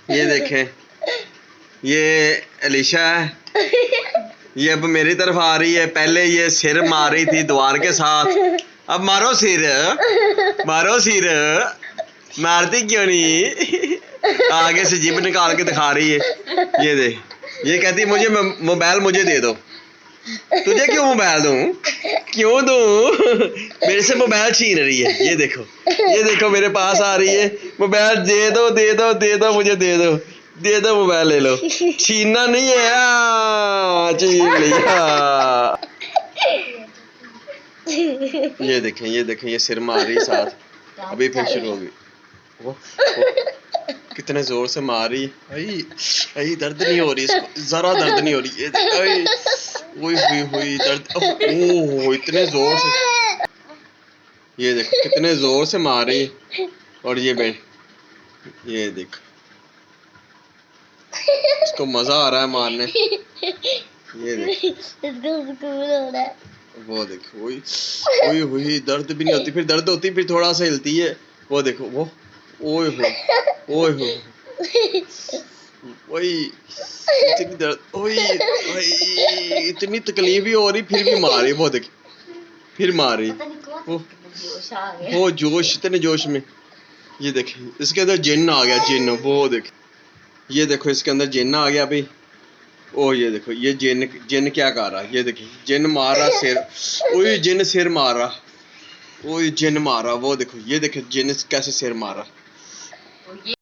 ये देखें, ये अलीशा है, ये अब मेरी तरफ आ रही है। पहले ये सिर मार रही थी द्वार के साथ, अब मारो सिर, मारो सिर, मारती क्यों नहीं? आगे से जिब निकाल के दिखा रही है। ये देख, ये कहती मुझे मोबाइल मुझे दे दो। तुझे क्यों मोबाइल दूं? क्यों दूं? मेरे से मोबाइल छीन रही है। ये देखो मेरे पास आ रही है, मोबाइल दे दो दे दो दे दो, मुझे दे दो मोबाइल, ले लो। छीनना नहीं है, छीन लिया। ये देखें, ये सिर मार रही साथ, अभी फिर शुरू होगी। वो कितने जोर से मार रही है। आई दर्द नहीं हो रही इसको, जरा दर्द नहीं हो रही। ये हुई दर्द, ओह इतने जोर से। ये देखो कितने जोर से मार रही है। और ये बहन, ये देख, इसको मजा आ रहा है मारने। ये देख, वो देखो, हुई दर्द भी नहीं होती, फिर दर्द होती फिर थोड़ा सा हिलती है। वो देखो, वो ओए हो इतनी दर्द, इतनी तकलीफ भी हो रही, फिर भी मार रही। वो देखिए, फिर मार रही, वो जोश, इतने जोश में। ये देखिए, इसके अंदर जिन्न आ गया, जिन्न। वो देखिए, ये देखो इसके अंदर जिन्न आ गया अभी। ओ ये देखो, ये जिन्न क्या कर रहा है। ये देखिए, जिन्न मार रहा सिर, जिन्न सिर मार रहा, जिन्न मार रहा। वो देखो, ये देखो जिन्न कैसे सिर मार रहा।